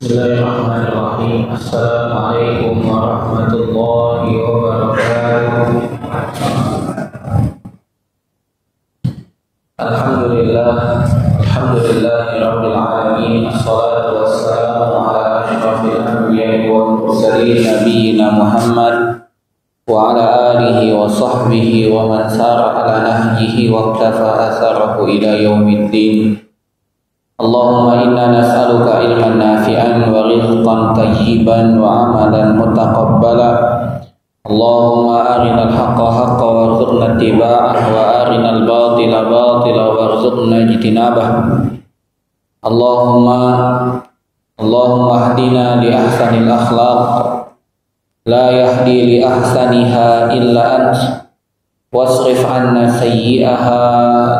Bismillahirrahmanirrahim. Assalamualaikum warahmatullahi wabarakatuh. Alhamdulillahirabbil alamin. Assalatu wassalamu ala asyrafil anbiya'i wal mursalin nabiyina Muhammad wa ala alihi wa sahbihi wa man sara ala nahjihi wa iqtafa atharahu ila yaumiddin. Allahumma inna nas'aluka ilman nafi'an wa rizqan tayyiban wa amalan mutaqabbala. Allahumma arinal haqqa haqqa warzuqna ittiba'ah wa arinal batila batila warzuqna ijtinabah. Allahumma hdina li ahsanil akhlaq la yahdi li ahsaniha illa ant wasrif anna sayyi'aha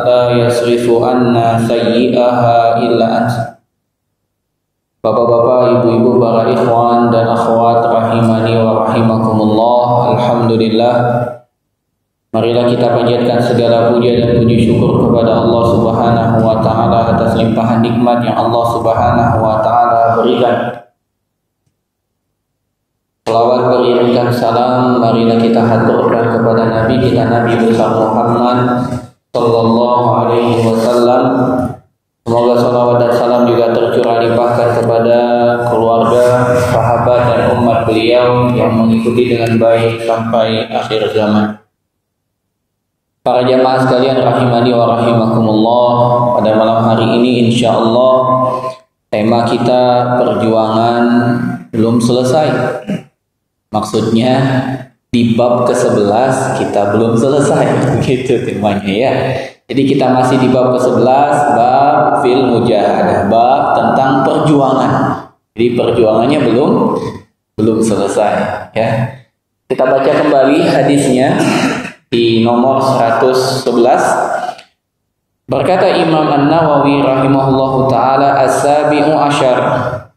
la yasrifu anna sayyi'aha illa ant. Bapak-bapak, ibu-ibu, para ikhwan dan akhwat rahimani wa rahimakumullah. Alhamdulillah, marilah kita panjatkan segala puja dan puji syukur kepada Allah Subhanahu wa taala atas limpahan nikmat yang Allah Subhanahu wa taala berikan. Salawat beriringkan salam marilah kita haturkan kepada Nabi kita, Nabi besar Muhammad sallallahu alaihi wasallam. Semoga salawat dan salam juga tercurah limpahkan kepada keluarga, sahabat dan umat beliau yang mengikuti dengan baik sampai akhir zaman. Para jamaah sekalian rahimani wa rahimakumullah, pada malam hari ini insyaallah tema kita perjuangan belum selesai. Maksudnya di bab ke-11 kita belum selesai, begitu temanya ya. Jadi kita masih di bab ke-11, bab fil mujahadah, bab tentang perjuangan. Jadi perjuangannya belum selesai ya. Kita baca kembali hadisnya di nomor 111. Berkata Imam An-Nawawi rahimahullahu taala, as-sabi'u asyar,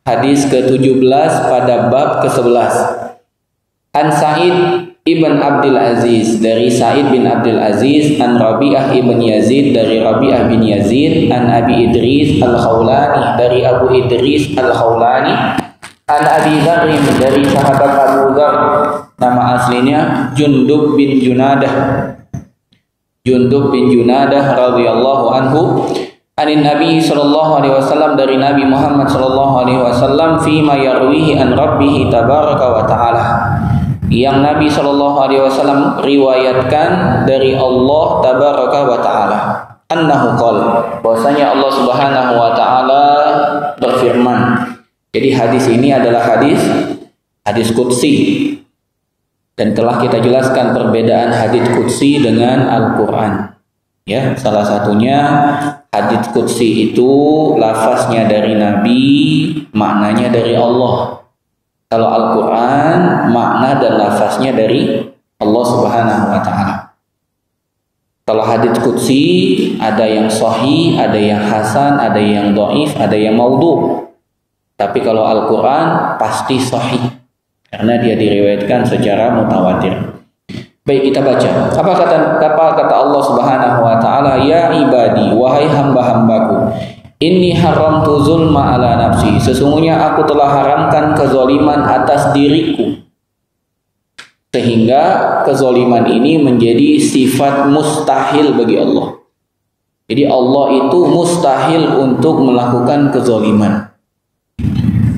hadis ke-17 pada bab ke-11. An Sa'id ibn Abdul Aziz, dari Sa'id bin Abdul Aziz, an Rabi'ah ibn Yazid, dari Rabi'ah bin Yazid, an Abi Idris al-Khawlani, dari Abu Idris al-Khawlani, an Abi Dzar, dari sahabat Abu Dzar, nama aslinya Jundub bin Junadah, Jundub bin Junadah radhiyallahu anhu, anin Nabi sallallahu alaihi wasallam, dari Nabi Muhammad sallallahu alaihi wasallam, fima yarwihi an rabbih tabaraka wa taala, yang Nabi sallallahu alaihi wasallam riwayatkan dari Allah tabaraka wa taala, annahu qala, bahwasanya Allah Subhanahu wa taala berfirman. Jadi hadis ini adalah hadis qudsi, dan telah kita jelaskan perbedaan hadis qudsi dengan Al-Qur'an. Ya, salah satunya hadits qudsi itu lafaznya dari Nabi, maknanya dari Allah. Kalau Al-Quran makna dan lafaznya dari Allah Subhanahu wa taala. Kalau hadits qudsi ada yang sahih, ada yang hasan, ada yang dhaif, ada yang maudhu. Tapi kalau Al-Quran pasti sahih karena dia diriwayatkan secara mutawatir. Baik, kita baca. Apa kata Allah Subhanahu wa taala? Ya ibadi, wahai hamba-hambaku, inni haramtu zulma ala nafsi, sesungguhnya aku telah haramkan kezaliman atas diriku. Sehingga kezaliman ini menjadi sifat mustahil bagi Allah. Jadi Allah itu mustahil untuk melakukan kezaliman.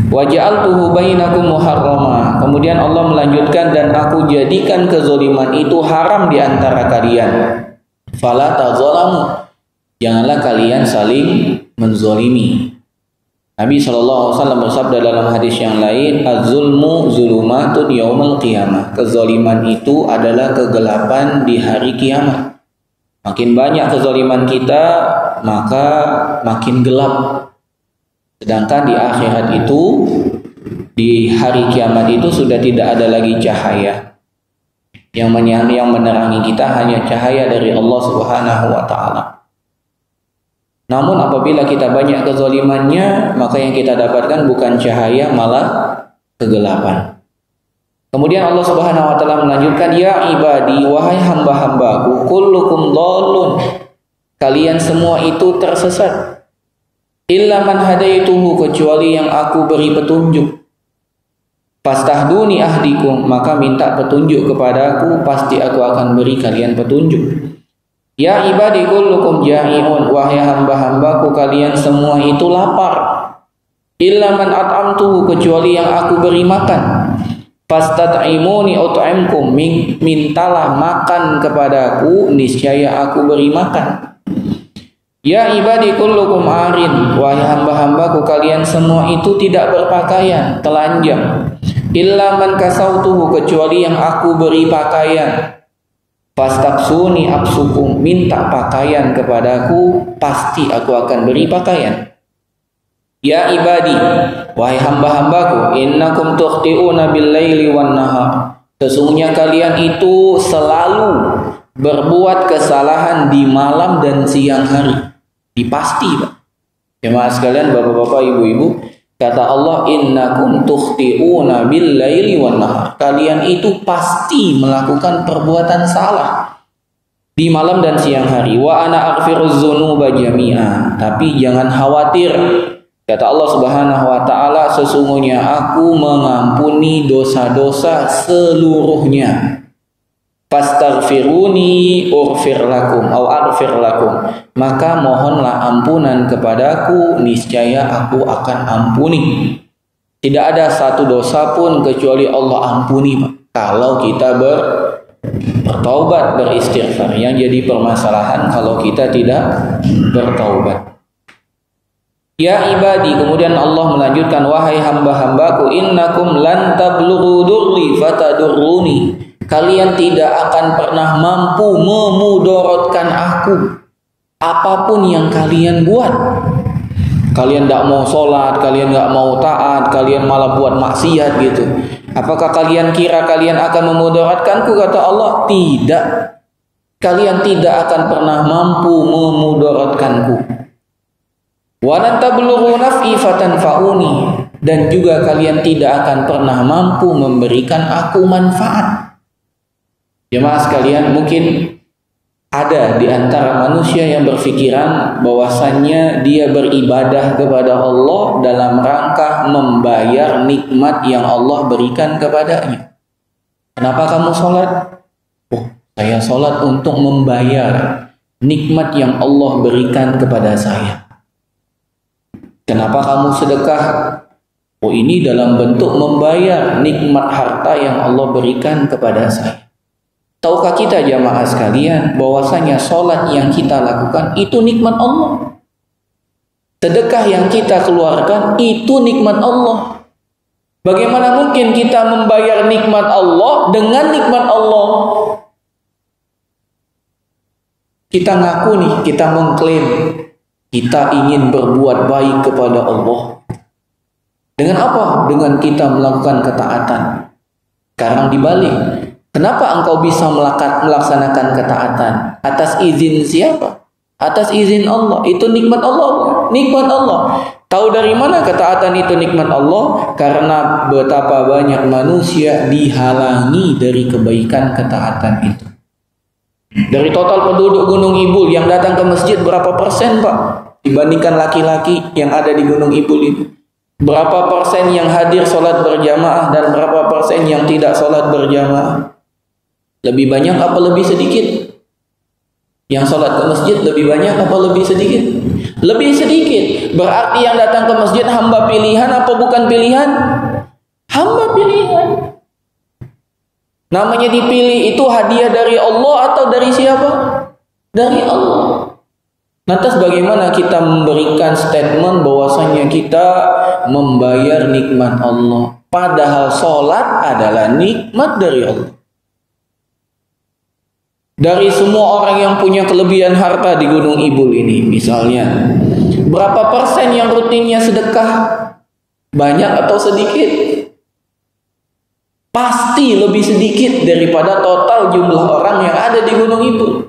Wa ja'altuhu bainakum muharrama, kemudian Allah melanjutkan, dan aku jadikan kezaliman itu haram di antara kalian. Fala tazalamu, janganlah kalian saling menzolimi. Nabi SAW bersabda dalam hadis yang lain, az-zulmu zulumatun yaumal qiyamah, kezaliman itu adalah kegelapan di hari kiamat. Makin banyak kezaliman kita, maka makin gelap. Sedangkan di akhirat itu, di hari kiamat itu sudah tidak ada lagi cahaya. Yang menerangi kita hanya cahaya dari Allah Subhanahu wa taala. Namun apabila kita banyak kezalimannya, maka yang kita dapatkan bukan cahaya, malah kegelapan. Kemudian Allah Subhanahu wa taala melanjutkan, ya ibadi, wahai hamba-hambaku, kullukum dhallun, kalian semua itu tersesat. illa man hadaituhu, kecuali yang aku beri petunjuk. Fastahduni ahdikum, maka minta petunjuk kepadaku, pasti aku akan beri kalian petunjuk. Ya ibadi kullukum ja'iun, wahai hamba-hambaku kalian semua itu lapar. Illa man at'amtuhu, kecuali yang aku beri makan. Fastat'imuni ut'imkum, mintalah makan kepadaku, niscaya aku beri makan. Ya ibadi kullukum arin, wahai hamba-hambaku kalian semua itu tidak berpakaian, telanjang. Illa man kasautuhu, kecuali yang aku beri pakaian. Fastaksuni aksukum, minta pakaian kepadaku, pasti aku akan beri pakaian. Ya ibadi, wahai hamba-hambaku, innakum tukhti'una bil-laili wan-nahar, sesungguhnya kalian itu selalu berbuat kesalahan di malam dan siang hari. Dipasti, Pak. Jemaah sekalian, bapak-bapak, ibu-ibu, kata Allah, innakum tukhti'una bil-laili wan-nahar, kalian itu pasti melakukan perbuatan salah di malam dan siang hari. Wa ana aghfiruz dzunuba jami'a, tapi jangan khawatir, kata Allah Subhanahu wa taala, sesungguhnya aku mengampuni dosa-dosa seluruhnya. Fastaghfiruni ughfir lakum atau aghfir lakum, maka mohonlah ampunan kepadaku, niscaya aku akan ampuni. Tidak ada satu dosa pun kecuali Allah ampuni, Pak, kalau kita bertaubat, beristighfar. Yang jadi permasalahan kalau kita tidak bertaubat. Ya ibadi, kemudian Allah melanjutkan, wahai hamba-hambaku, innakum lan tablughu durri fatadurruni, kalian tidak akan pernah mampu memudaratkan aku apapun yang kalian buat. Kalian tidak mau sholat, kalian tidak mau taat, kalian malah buat maksiat gitu. Apakah kalian kira kalian akan memudaratkanku? Kata Allah, tidak. Kalian tidak akan pernah mampu memudaratkanku. Wa lan tablughu naf'i fatanfa'uni, dan juga kalian tidak akan pernah mampu memberikan aku manfaat. Jemaah sekalian, mungkin ada di antara manusia yang berpikiran bahwasannya dia beribadah kepada Allah dalam rangka membayar nikmat yang Allah berikan kepadanya. Kenapa kamu sholat? Oh, saya sholat untuk membayar nikmat yang Allah berikan kepada saya. Kenapa kamu sedekah? Oh, ini dalam bentuk membayar nikmat harta yang Allah berikan kepada saya. Tahukah kita jamaah sekalian bahwasanya sholat yang kita lakukan itu nikmat Allah. Sedekah yang kita keluarkan itu nikmat Allah. Bagaimana mungkin kita membayar nikmat Allah dengan nikmat Allah? Kita ngaku nih, kita mengklaim kita ingin berbuat baik kepada Allah. Dengan apa? Dengan kita melakukan ketaatan. Sekarang dibalik, kenapa engkau bisa melaksanakan ketaatan? Atas izin siapa? Atas izin Allah. Itu nikmat Allah. Nikmat Allah. Tahu dari mana ketaatan itu nikmat Allah? Karena betapa banyak manusia dihalangi dari kebaikan ketaatan itu. Dari total penduduk Gunung Ibul yang datang ke masjid, berapa persen, Pak, dibandingkan laki-laki yang ada di Gunung Ibul itu? Berapa persen yang hadir sholat berjamaah dan berapa persen yang tidak sholat berjamaah? Lebih banyak apa lebih sedikit? Yang sholat ke masjid lebih banyak apa lebih sedikit? Lebih sedikit. Berarti yang datang ke masjid hamba pilihan apa bukan pilihan? Hamba pilihan. Namanya dipilih itu hadiah dari Allah atau dari siapa? Dari Allah. Lantas bagaimana kita memberikan statement bahwasanya kita membayar nikmat Allah, padahal sholat adalah nikmat dari Allah. Dari semua orang yang punya kelebihan harta di Gunung Ibul ini misalnya, berapa persen yang rutinnya sedekah? Banyak atau sedikit? Pasti lebih sedikit daripada total jumlah orang yang ada di Gunung Ibul.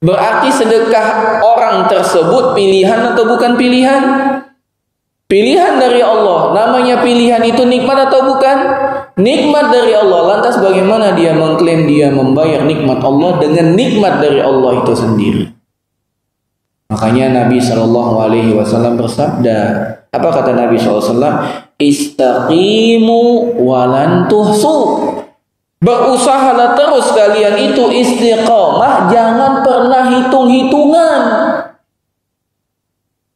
Berarti sedekah orang tersebut pilihan atau bukan pilihan? Pilihan dari Allah. Namanya pilihan itu nikmat atau bukan? Nikmat dari Allah. Lantas bagaimana dia mengklaim dia membayar nikmat Allah dengan nikmat dari Allah itu sendiri? Makanya Nabi SAW bersabda, apa kata Nabi SAW? Istaqimu walan tuhsu. Berusahalah terus kalian itu istiqamah, jangan pernah hitung-hitungan.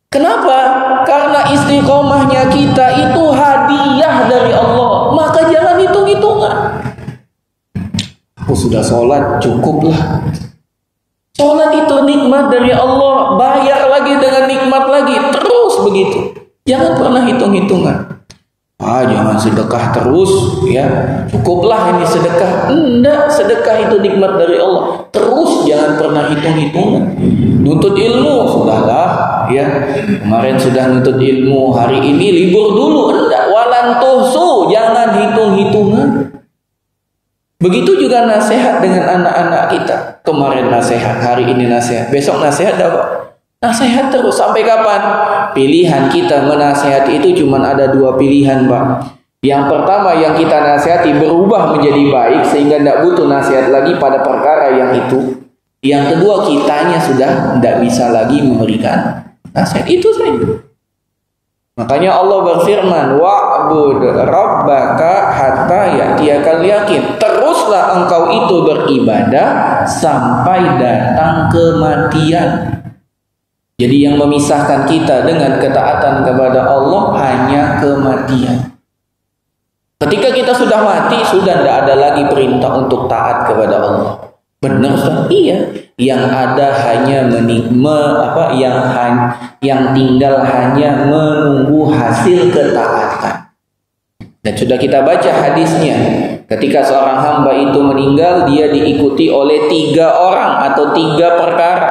Kenapa? Karena istiqamahnya kita itu hadiah dari Allah, maka jangan hitung-hitungan. Aku sudah sholat, cukuplah. Sholat itu nikmat dari Allah, bayar lagi dengan nikmat lagi, terus begitu. Jangan pernah hitung-hitungan. Jangan sedekah terus, ya. Cukuplah ini sedekah. Enggak, sedekah itu nikmat dari Allah. Terus jangan pernah hitung-hitungan. Nuntut ilmu, sudahlah, ya. Kemarin sudah nuntut ilmu, hari ini libur dulu. Enggak, walan tuhsu, jangan hitung-hitungan. Begitu juga nasihat dengan anak-anak kita. Kemarin nasihat, hari ini nasihat, besok nasihat apa? Nasihat terus sampai kapan? Pilihan kita menasihati itu cuma ada dua pilihan, Pak. Yang pertama, yang kita nasihati berubah menjadi baik sehingga tidak butuh nasihat lagi pada perkara yang itu. Yang kedua, kitanya sudah tidak bisa lagi memberikan nasihat. Itu saja. Makanya Allah berfirman, wa'bud rabbaka hatta ya'tiyakal yaqin. Teruslah engkau itu beribadah sampai datang kematian. Jadi yang memisahkan kita dengan ketaatan kepada Allah hanya kematian. Ketika kita sudah mati, sudah tidak ada lagi perintah untuk taat kepada Allah. Benar, Ustaz? Iya. Yang ada hanya yang tinggal hanya menunggu hasil ketaatan. Dan sudah kita baca hadisnya. Ketika seorang hamba itu meninggal, dia diikuti oleh 3 orang atau 3 perkara.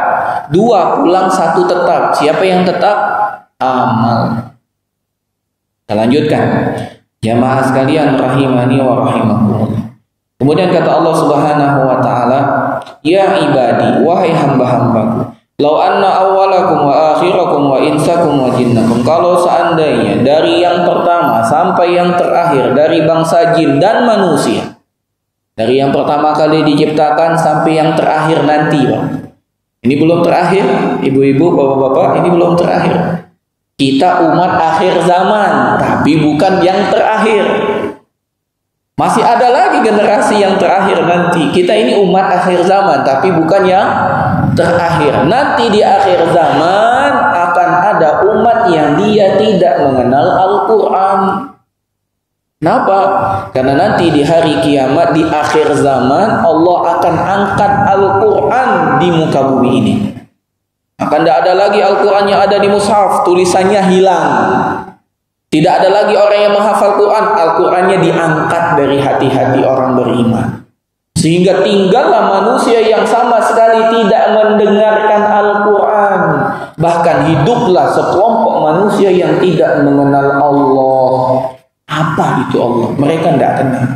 2 pulang, 1 tetap. Siapa yang tetap? Amal. Kita lanjutkan. Jamaah sekalian rahimani wa rahimakumullah. Kemudian kata Allah Subhanahu wa taala, "Ya ibadi, wahai hamba-hambaku, lau anna awwalakum wa akhirakum wa insakum wa jinnakum." Kalau seandainya dari yang pertama sampai yang terakhir, dari bangsa jin dan manusia, dari yang pertama kali diciptakan sampai yang terakhir nanti, Pak. Ini belum terakhir, ibu-ibu, bapak-bapak, ini belum terakhir. Kita umat akhir zaman, tapi bukan yang terakhir. Masih ada lagi generasi yang terakhir nanti. Kita ini umat akhir zaman, tapi bukan yang terakhir. Nanti di akhir zaman akan ada umat yang dia tidak mengenal Al-Quran. Kenapa? Karena nanti di hari kiamat, di akhir zaman, Allah akan angkat Al-Quran di muka bumi ini. Akan tidak ada lagi Al-Quran yang ada di mushaf, tulisannya hilang. Tidak ada lagi orang yang menghafal Quran, Al-Qurannya diangkat dari hati-hati orang beriman. Sehingga tinggallah manusia yang sama sekali tidak mendengarkan Al-Quran. Bahkan hiduplah sekelompok manusia yang tidak mengenal Allah. Apa itu Allah? Mereka tidak kenal.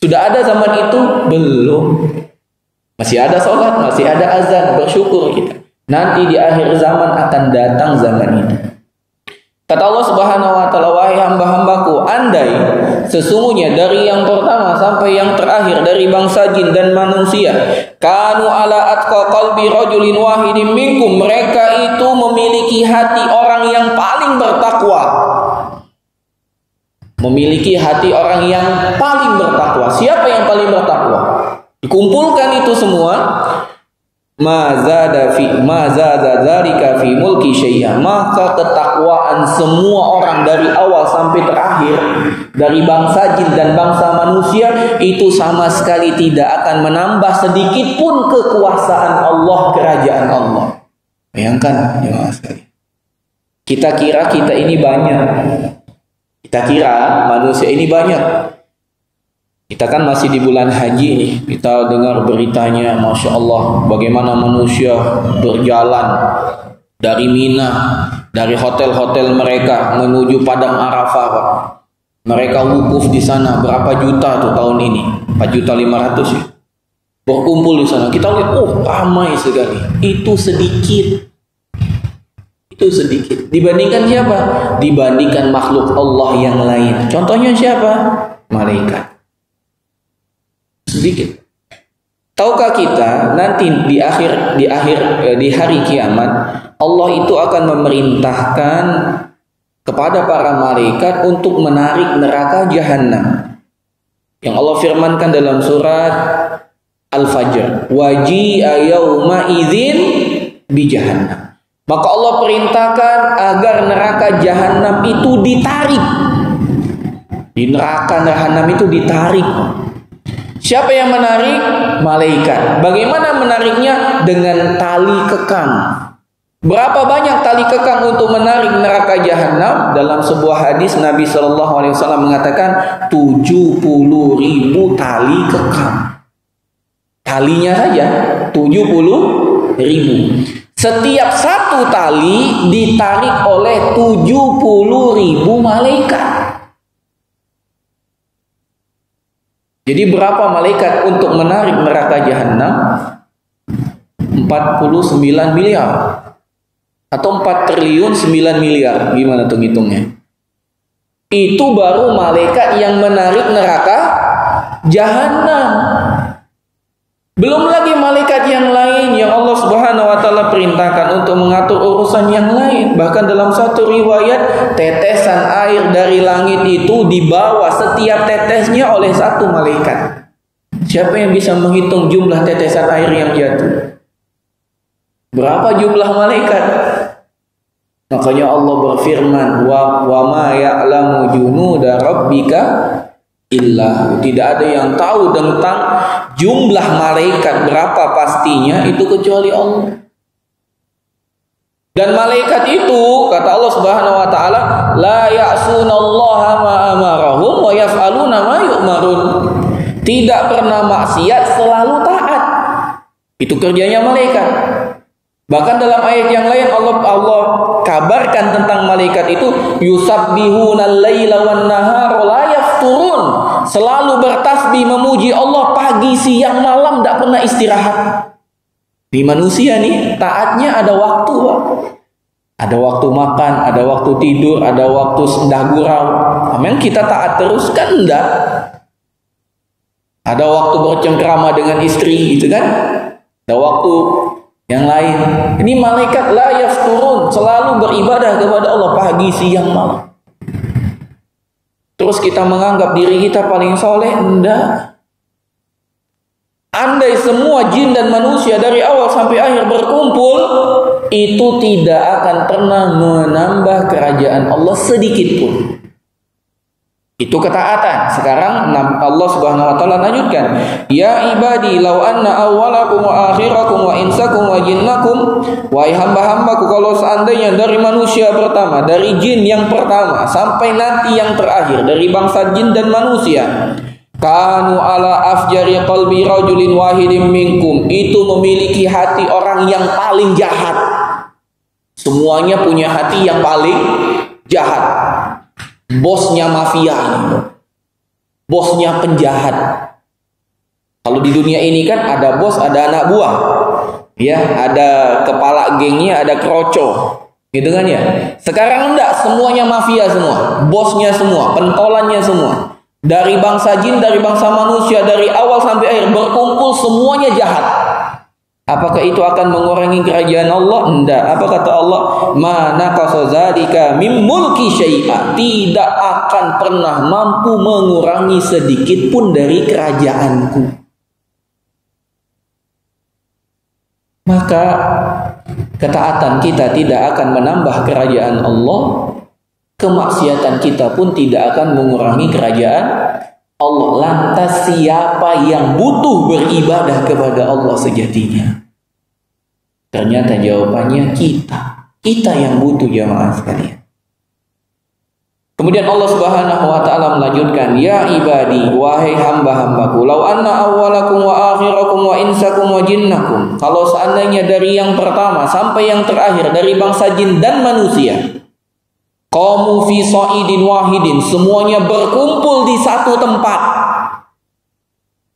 Sudah ada zaman itu? Belum. Masih ada sholat, masih ada azan, bersyukur kita. Nanti di akhir zaman akan datang zaman itu. Kata Allah Subhanahu wa taala, wahai hamba-hambaku, andai sesungguhnya dari yang pertama sampai yang terakhir dari bangsa jin dan manusia, kanu ala atqa qalbi rajulin wahidin minkum, mereka itu memiliki hati orang yang paling bertakwa. Memiliki hati orang yang paling bertakwa. Siapa yang paling bertakwa? Dikumpulkan itu semua, ma zada dzalika fi mulki syai'a, maka ketakwaan semua orang dari awal sampai terakhir, dari bangsa jin dan bangsa manusia, itu sama sekali tidak akan menambah sedikit pun kekuasaan Allah, kerajaan Allah. Bayangkan jemaah sekalian. Kita kira kita ini banyak. Kita kira manusia ini banyak. Kita kan masih di bulan haji nih. Kita dengar beritanya, Masya Allah, bagaimana manusia berjalan dari Mina, dari hotel-hotel mereka menuju Padang Arafah, Pak. Mereka wukuf di sana berapa juta tuh tahun ini? 4.500.000 ya. Berkumpul di sana. Kita lihat, ramai sekali. Itu sedikit. Itu sedikit. Dibandingkan siapa? Dibandingkan makhluk Allah yang lain. Contohnya siapa? Malaikat. Sedikit. Tahukah kita nanti di hari kiamat Allah itu akan memerintahkan kepada para malaikat untuk menarik neraka jahanam. Yang Allah firmankan dalam surat Al-Fajr, waji'a yauma idzin bi jahannam. Maka Allah perintahkan agar neraka jahanam itu ditarik. Di neraka jahanam itu ditarik. Siapa yang menarik? Malaikat. Bagaimana menariknya? Dengan tali kekang. Berapa banyak tali kekang untuk menarik neraka jahanam? Dalam sebuah hadis Nabi SAW mengatakan 70.000 tali kekang. Talinya saja 70.000. Setiap satu tali ditarik oleh 70.000 malaikat. Jadi berapa malaikat untuk menarik neraka jahanam? 49 miliar. Atau 4 triliun 9 miliar. Gimana tuh ngitungnya? Itu baru malaikat yang menarik neraka jahanam. Belum lagi malaikat yang lain yang Allah Subhanahu wa taala perintahkan untuk mengatur urusan yang lain. Bahkan dalam satu riwayat, tetesan air dari langit itu dibawa setiap tetesnya oleh satu malaikat. Siapa yang bisa menghitung jumlah tetesan air yang jatuh? Berapa jumlah malaikat? Makanya Allah berfirman, wa ma ya'lamu junuda rabbika illa. Tidak ada yang tahu tentang jumlah malaikat berapa pastinya itu kecuali Allah. Dan malaikat itu kata Allah Subhanahu wa taala, la ya'sunallaha ma amarahum wa yaf'aluna ma yu'marun. Tidak pernah maksiat, selalu taat. Itu kerjanya malaikat. Bahkan dalam ayat yang lain Allah kabarkan tentang malaikat itu, yusabbihunal laila wan nahara la yafturun. Selalu bertasbih memuji Allah pagi, siang, malam, tidak pernah istirahat. Di manusia nih taatnya ada waktu, Pak. Ada waktu makan, ada waktu tidur, ada waktu sendah gurau. Memang kita taat terus kan enggak? Ada waktu bercengkrama dengan istri gitu kan? Ada waktu yang lain. Ini malaikat la yafturun, selalu beribadah kepada Allah pagi, siang, malam. Terus kita menganggap diri kita paling soleh? Enggak. Andai semua jin dan manusia dari awal sampai akhir berkumpul, itu tidak akan pernah menambah kerajaan Allah sedikit pun. Itu ketaatan. Sekarang Allah Subhanahu wa taala lanjutkan, ya ibadi law anna awwalakum wa akhirakum wa insakum wa jinnakum, wahai hamba-hambaku, kalau seandainya dari manusia pertama, dari jin yang pertama sampai nanti yang terakhir, dari bangsa jin dan manusia, kanu ala afjari qalbi rajulin wahidin minkum, itu memiliki hati orang yang paling jahat. Semuanya punya hati yang paling jahat. Bosnya mafia, bosnya penjahat. Kalau di dunia ini kan ada bos, ada anak buah, ya, ada kepala gengnya, ada kroco, gitu kan ya. Sekarang enggak, semuanya mafia semua, bosnya semua, pentolannya semua. Dari bangsa jin, dari bangsa manusia, dari awal sampai akhir berkumpul semuanya jahat. Apakah itu akan mengurangi kerajaan Allah? Enggak. Apa kata Allah? Ma naqasa dzalika mim mulki syai'a. Tidak akan pernah mampu mengurangi sedikit pun dari kerajaanku. Maka ketaatan kita tidak akan menambah kerajaan Allah. Kemaksiatan kita pun tidak akan mengurangi kerajaan Allah. Lantas siapa yang butuh beribadah kepada Allah sejatinya? Ternyata jawabannya kita yang butuh, jamaah sekalian. Kemudian Allah Subhanahu wa taala melanjutkan, ya ibadi, wahai hamba-hambaku, law anna awwalakum wa akhirakum wa insakum wa jinnakum, kalau seandainya dari yang pertama sampai yang terakhir, dari bangsa jin dan manusia, qamu fi sa'idin wahidin, semuanya berkumpul di satu tempat.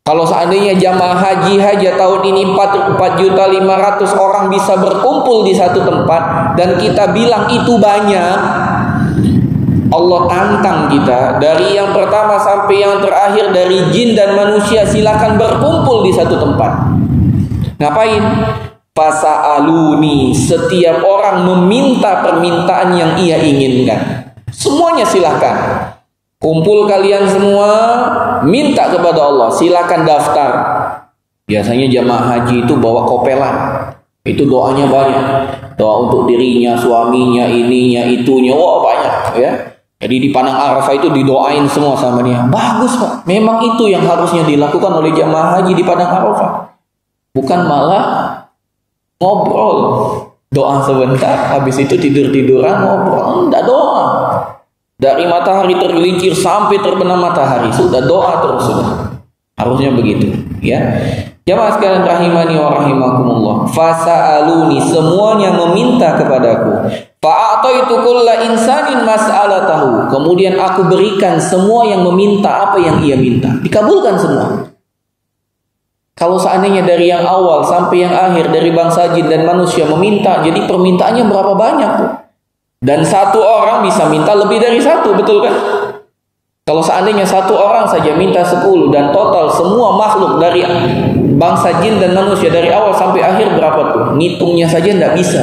Kalau seandainya jamaah haji tahun ini 4.500.000 orang bisa berkumpul di satu tempat, dan kita bilang itu banyak, Allah tantang kita dari yang pertama sampai yang terakhir, dari jin dan manusia, silakan berkumpul di satu tempat. Ngapain? Fasa'aluni, setiap orang meminta permintaan yang ia inginkan. Semuanya silakan. Kumpul kalian semua, minta kepada Allah, silakan daftar. Biasanya jamaah haji itu bawa kopelan. Itu doanya banyak. Doa untuk dirinya, suaminya, ininya, itunya, wah banyak ya. Jadi di Padang Arafah itu didoain semua sama dia. Bagus Pak. Memang itu yang harusnya dilakukan oleh jamaah haji di Padang Arafah. Bukan malah ngobrol, doa sebentar, habis itu tidur-tiduran ngobrol. Enggak, doa. Dari matahari tergelincir sampai terbenam matahari, sudah doa terus sudah. Harusnya begitu, ya. Jamaah sekalian rahimani wa rahimakumullah. Fasa'aluni, semuanya meminta kepadaku. Fa'ataitu kulla insanin mas'alatahu. Kemudian aku berikan semua yang meminta apa yang ia minta. Dikabulkan semua. Kalau seandainya dari yang awal sampai yang akhir, dari bangsa jin dan manusia meminta, jadi permintaannya berapa banyak tuh? Dan satu orang bisa minta lebih dari satu, betul kan? Kalau seandainya satu orang saja minta 10 dan total semua makhluk dari bangsa jin dan manusia dari awal sampai akhir berapa tuh? Ngitungnya saja tidak bisa.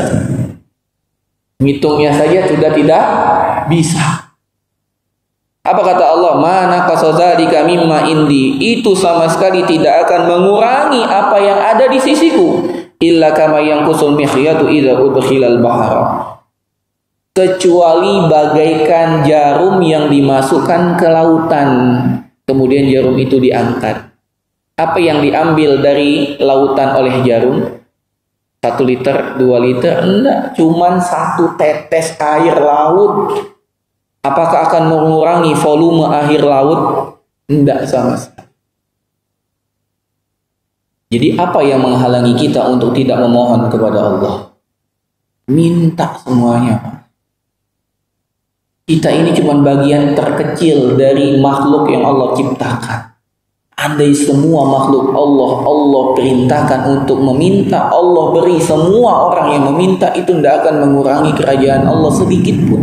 Ngitungnya saja sudah tidak bisa. Apa kata Allah? Mana qasadzalika mimma indi, itu sama sekali tidak akan mengurangi apa yang ada di sisiku, illa kama yanqusul mikhyatu idza udkhilal bahra, kecuali bagaikan jarum yang dimasukkan ke lautan kemudian jarum itu diangkat. Apa yang diambil dari lautan oleh jarum? 1 liter, 2 liter? Enggak, cuman 1 tetes air laut. Apakah akan mengurangi volume air laut? Tidak sama sekali. Jadi apa yang menghalangi kita untuk tidak memohon kepada Allah? Minta semuanya. Kita ini cuma bagian terkecil dari makhluk yang Allah ciptakan. Andai semua makhluk Allah perintahkan untuk meminta, Allah beri semua orang yang meminta, itu tidak akan mengurangi kerajaan Allah sedikit pun.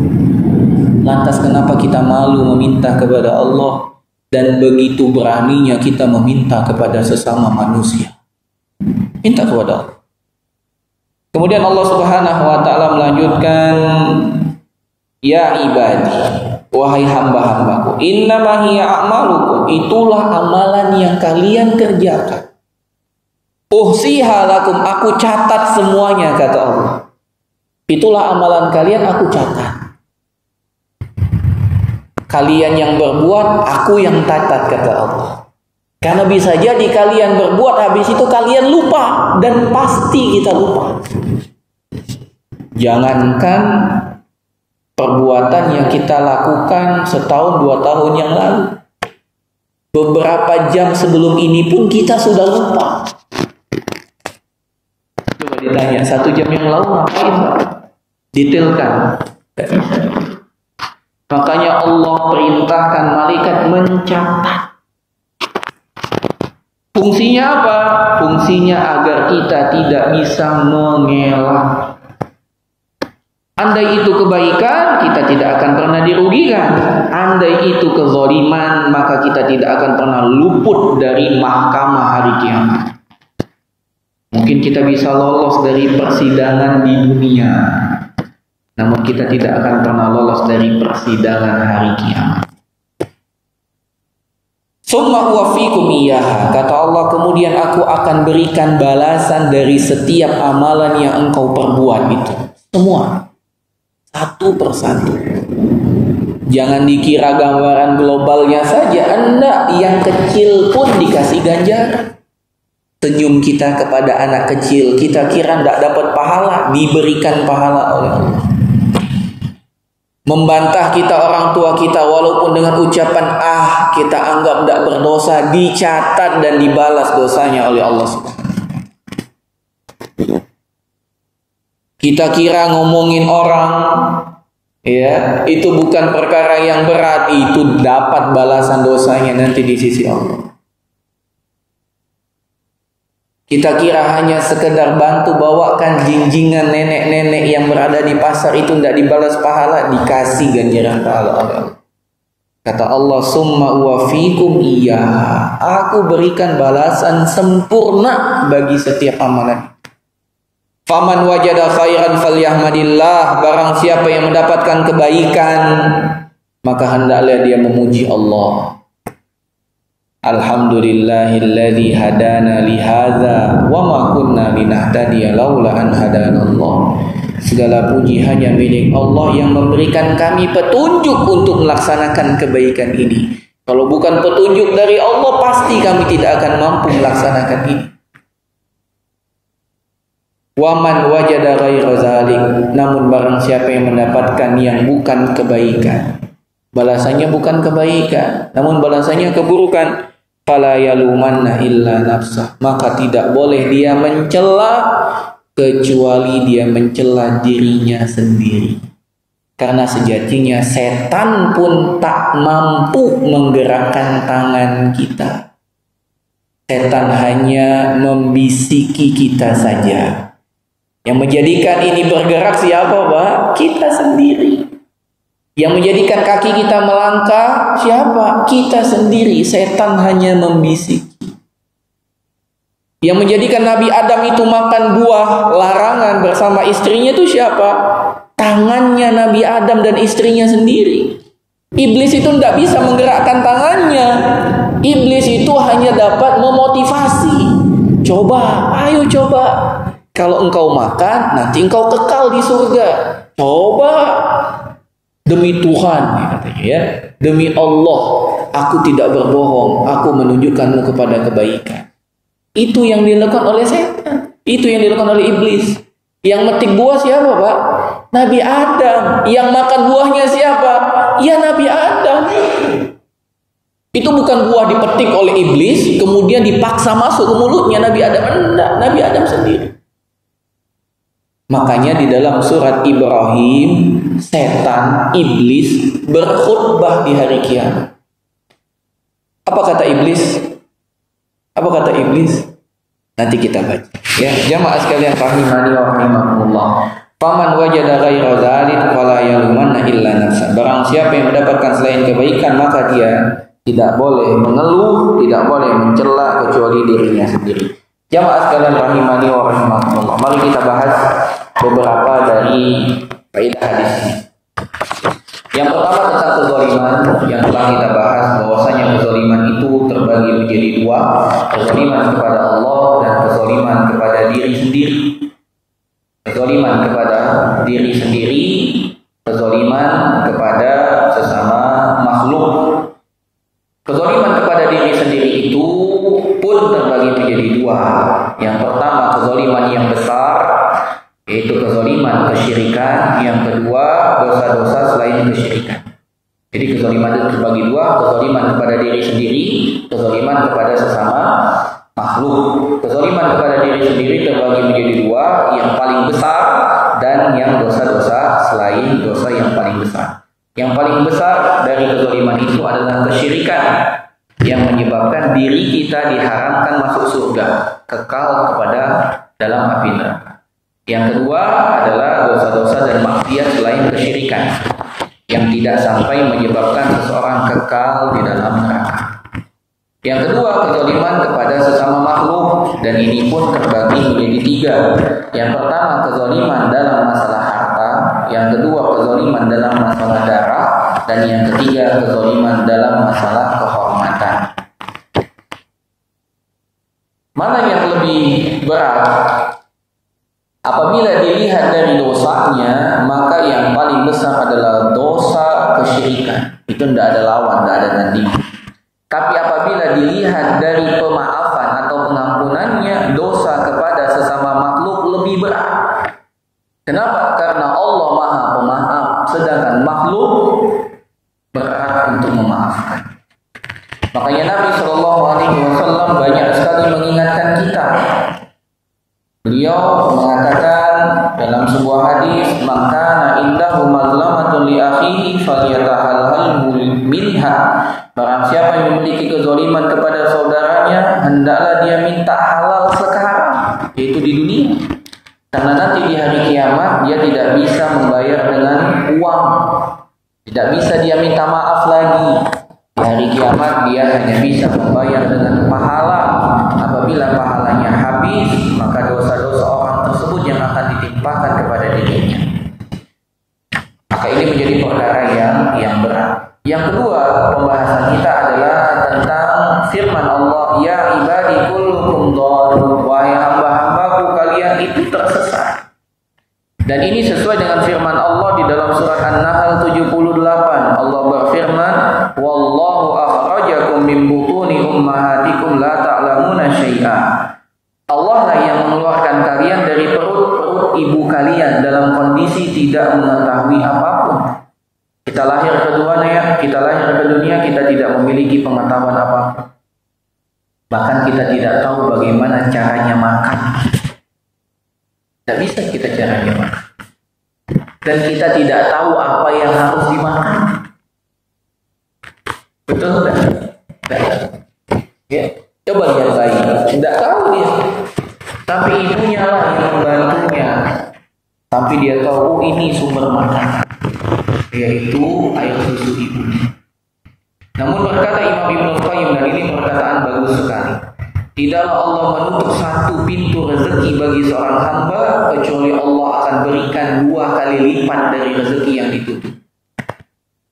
Lantas kenapa kita malu meminta kepada Allah dan begitu beraninya kita meminta kepada sesama manusia? Minta kepada Allah. Kemudian Allah Subhanahu wa taala melanjutkan, ya ibadi, wahai hamba-hambaku, innama hiya a'malukum, itulah amalan yang kalian kerjakan. Uhsiha lakum, aku catat semuanya, kata Allah. Itulah amalan kalian, aku catat. Kalian yang berbuat, aku yang catat, kata Allah. Karena bisa jadi kalian berbuat, habis itu kalian lupa, dan pasti kita lupa. Jangankan perbuatan yang kita lakukan setahun 2 tahun yang lalu, beberapa jam sebelum ini pun kita sudah lupa. Coba ditanya, 1 jam yang lalu ngapain? Detailkan. Makanya Allah perintahkan malaikat mencatat. Fungsinya apa? Fungsinya agar kita tidak bisa mengelak. Andai itu kebaikan, kita tidak akan pernah dirugikan. Andai itu kezaliman, maka kita tidak akan pernah luput dari mahkamah hari kiamat. Mungkin kita bisa lolos dari persidangan di dunia, namun kita tidak akan pernah lolos dari persidangan hari kiamat. Summa uwaffikum iyyaha, kata Allah, kemudian aku akan berikan balasan dari setiap amalan yang engkau perbuat itu. Semua. Satu persatu. Jangan dikira gambaran globalnya saja, enggak, yang kecil pun dikasih ganjaran. Senyum kita kepada anak kecil, kita kira enggak dapat pahala, diberikan pahala oleh Allah. Membantah kita orang tua kita walaupun dengan ucapan kita anggap tidak berdosa, dicatat dan dibalas dosanya oleh Allah Subhanahu. Kita kira ngomongin orang, ya, itu bukan perkara yang berat, itu dapat balasan dosanya nanti di sisi Allah. Kita kira hanya sekedar bantu bawakan jinjingan nenek-nenek yang berada di pasar itu tidak dibalas pahala, dikasih ganjaran pahala oleh Allah. Kata Allah, summa uwafikum iya, aku berikan balasan sempurna bagi setiap amalan. Faman wajada khairan falyahmadillah, barang siapa yang mendapatkan kebaikan maka hendaklah dia memuji Allah. Alhamdulillahilladzi hadana li hadza wa ma kunna linahtadiya laula an hadanallah. Segala puji hanya milik Allah yang memberikan kami petunjuk untuk melaksanakan kebaikan ini. Kalau bukan petunjuk dari Allah, pasti kami tidak akan mampu melaksanakan ini. Waman wajada ghaira zalik, namun barang siapa yang mendapatkan yang bukan kebaikan, balasannya bukan kebaikan, namun balasannya keburukan, fala yalumanna illa nafsah, maka tidak boleh dia mencela kecuali dia mencela dirinya sendiri. Karena sejatinya setan pun tak mampu menggerakkan tangan kita. Setan hanya membisiki kita saja. Yang menjadikan ini bergerak siapa, Pak? Kita sendiri. Yang menjadikan kaki kita melangkah siapa? Kita sendiri. Setan hanya membisiki. Yang menjadikan Nabi Adam itu makan buah larangan bersama istrinya itu siapa? Tangannya Nabi Adam dan istrinya sendiri. Iblis itu tidak bisa menggerakkan tangannya. Iblis itu hanya dapat memotivasi. Coba, ayo coba. Kalau engkau makan, nanti engkau kekal di surga. Coba. Demi Tuhan, katanya ya. Demi Allah, aku tidak berbohong. Aku menunjukkanmu kepada kebaikan. Itu yang dilakukan oleh setan. Itu yang dilakukan oleh iblis. Yang metik buah siapa, Pak? Nabi Adam. Yang makan buahnya siapa? Ya Nabi Adam. Itu bukan buah dipetik oleh iblis kemudian dipaksa masuk ke mulutnya Nabi Adam. Enggak, Nabi Adam sendiri. Makanya di dalam surat Ibrahim, setan, iblis berkhutbah di hari kiamat. Apa kata iblis? Apa kata iblis? Nanti kita baca. Ya, jamaah sekalian rahimani wa rahimakumullah. Faman wajada ghaira dzalik fala yalumanna illa nafsa. Barang siapa yang mendapatkan selain kebaikan maka dia tidak boleh mengeluh, tidak boleh mencela kecuali dirinya sendiri. Jamaah sekalian rahimani wa rahimakumullah. Mari kita bahas beberapa dari faedah hadis ini. Yang pertama tentang kezaliman yang telah kita bahas, bahwasanya kezaliman itu terbagi menjadi dua, kezaliman kepada Allah dan kezaliman kepada diri sendiri. Kezaliman kepada diri sendiri, kezaliman kepada sesama makhluk. Kezaliman kepada diri sendiri itu pun terbagi menjadi dua. Yang pertama kezaliman yang besar, yaitu kezaliman kesyirikan. Yang kedua dosa-dosa selain kesyirikan. Jadi kezaliman itu terbagi dua, kezaliman kepada diri sendiri, kezaliman kepada sesama makhluk. Kezaliman kepada diri sendiri terbagi menjadi dua, yang paling besar dan yang dosa-dosa selain dosa yang paling besar. Yang paling besar dari kezaliman itu adalah kesyirikan yang menyebabkan diri kita diharamkan masuk surga, kekal kepada dalam api neraka. Yang kedua adalah dosa-dosa dan maksiat selain kesyirikan yang tidak sampai menyebabkan seseorang kekal di dalam neraka. Yang kedua, kezaliman kepada sesama makhluk, dan ini pun terbagi menjadi tiga. Yang pertama, kezaliman dalam masalah harta. Yang kedua, kezaliman dalam masalah darah. Dan yang ketiga, kezaliman dalam masalah kehormatan. Mana yang lebih berat? Apabila dilihat dari dosanya, maka yang paling besar adalah dosa kesyirikan. Itu tidak ada lawan, tidak ada tanding. Tapi apabila dilihat dari pemaafan atau pengampunannya, dosa kepada sesama makhluk lebih berat. Kenapa? Karena Allah Maha Pemaaf, sedangkan makhluk berat untuk memaafkan. Makanya Nabi SAW banyak sekali mengingatkan kita. Beliau mengatakan dalam sebuah hadis, "Maka indahu mazlamatun li akhihi falyatahalhal minha." Barang siapa yang memiliki kezaliman kepada saudaranya, adalah dia minta halal sekarang, yaitu di dunia. Karena nanti di hari kiamat dia tidak bisa membayar dengan uang. Tidak bisa dia minta maaf lagi. Di hari kiamat dia hanya bisa membayar dengan pahala. Apabila pahalanya habis, maka dosa-dosa orang tersebut yang akan ditimpakan kepada dirinya. Maka ini menjadi perkara yang berat. Yang kedua, pembahasan kita adalah tentang firman Allah, ya ibadi kullukum dhalun, wahai hamba-hambaku kalian itu tersesat. Dan ini sesuai dengan firman Allah di dalam surat An-Nahl 78. Allah berfirman, wallahu akhrajakum min butuni ummahatikum la ta'lamuna syai'a. Allah lah yang mengeluarkan kalian dari perut-perut ibu kalian dalam kondisi tidak mengetahui apapun. Kita lahir ke dunia, kita tidak memiliki pengetahuan apapun. Bahkan kita tidak tahu bagaimana caranya makan. Tidak bisa kita caranya makan. Dan kita tidak tahu apa yang harus dimakan. Betul tidak? Ya. Coba lihat bayi, tidak tahu dia. Tapi ibunya lah yang membantunya. Tapi dia tahu ini sumber makanan, yaitu air susu ibunya. Namun berkata Imam Ibnu Qayyim, dan ini perkataan bagus sekali, tidaklah Allah menutup satu pintu rezeki bagi seorang hamba kecuali Allah akan berikan 2 kali lipat dari rezeki yang ditutup.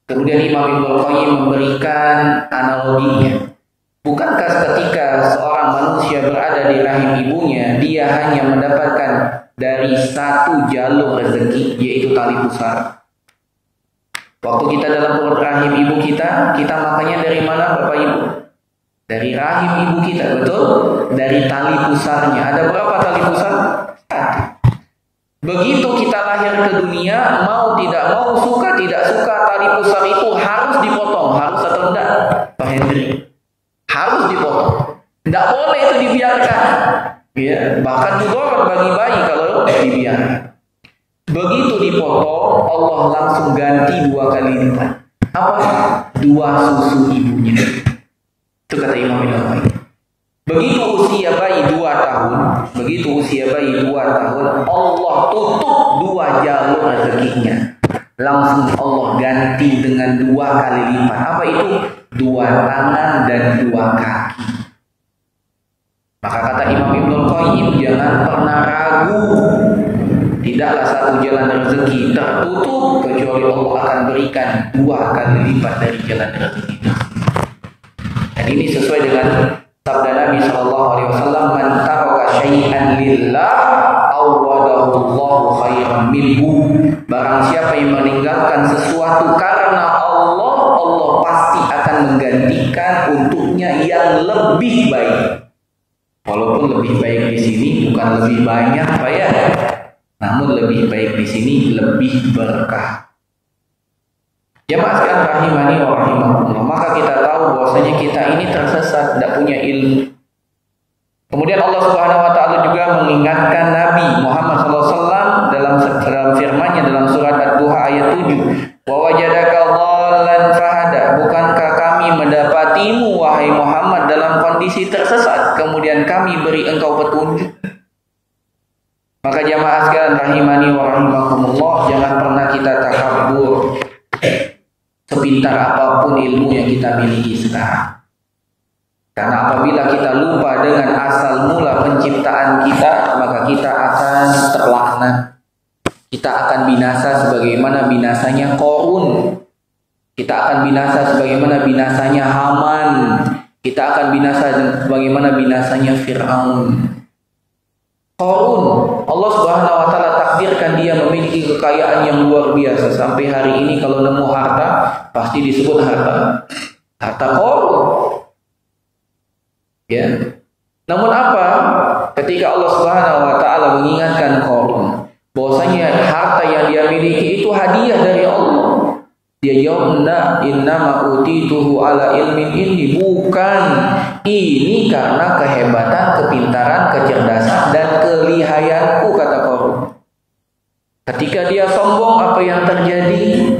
Kemudian Imam Ibnu Qayyim memberikan analoginya. Bukankah ketika seorang manusia berada di rahim ibunya, dia hanya mendapatkan dari satu jalur rezeki, yaitu tali pusar. Waktu kita dalam perut rahim ibu kita makannya dari mana Bapak Ibu? Dari rahim ibu kita, betul? Dari tali pusarnya. Ada berapa tali pusar? 1. Begitu kita lahir ke dunia, mau tidak mau, suka tidak suka, tali pusar itu harus dipotong. Harus atau tidak, Pak Hendri? Harus dipotong. Tidak boleh itu dibiarkan. Ya, bahkan mudarat bagi bayi kalau dibiarkan. Begitu dipotong, Allah langsung ganti 2 kali lipat. Apa? 2 susu ibunya. Itu kata Imam Ibnu Qayyim. Begitu usia bayi 2 tahun, Allah tutup 2 jalur rezekinya. Langsung Allah ganti dengan 2 kali lipat. Apa itu? 2 tangan dan 2 kaki. Maka kata Imam Ibnu Qayyim, jangan pernah ragu. Tidaklah satu jalan rezeki tertutup kecuali Allah akan berikan 2 kali lipat dari jalan rezeki itu. Dan ini sesuai dengan sabda Nabi SAW, man taraka syai'an lillah awadahu Allahu khairan minhu. Barang siapa yang meninggalkan sesuatu karena Allah, Allah pasti akan menggantikan untuknya yang lebih baik. Walaupun lebih baik di sini bukan lebih banyak, Pak ya. Namun lebih baik di sini lebih berkah. Jemaah sekalian rahimani wa rahimakumullah, maka kita tahu bahwasanya kita ini tersesat, tidak punya ilmu. Kemudian Allah Subhanahu wa taala juga mengingatkan Nabi Muhammad SAW dalam firman-Nya dalam surat Ad-Duha ayat 7. Wa wajadaka dhallan fahada. Bukankah kami mendapatimu wahai Muhammad dalam kondisi tersesat, kemudian kami beri engkau petunjuk? Maka jamaah sekalian rahimani wa rahimakumullah, jangan pernah kita takabur sepintar apapun ilmu yang kita miliki sekarang. Karena apabila kita lupa dengan asal mula penciptaan kita, maka kita akan terlaknat. Kita akan binasa sebagaimana binasanya Qarun. Kita akan binasa sebagaimana binasanya Haman. Kita akan binasa sebagaimana binasanya Fir'aun. Qarun, Allah Subhanahu wa taala takdirkan dia memiliki kekayaan yang luar biasa. Sampai hari ini kalau nemu harta pasti disebut harta Qarun. Ya. Namun apa? Ketika Allah Subhanahu wa taala mengingatkan Qarun bahwasanya harta yang dia miliki itu hadiah dari Allah, dia jawab, "Enggak, innama utituhu ala ilmin indi." Bukan, ini karena kehebatan, kepintaran, kecerdasan dan kelihayanku, kata Qarun. Ketika dia sombong, apa yang terjadi?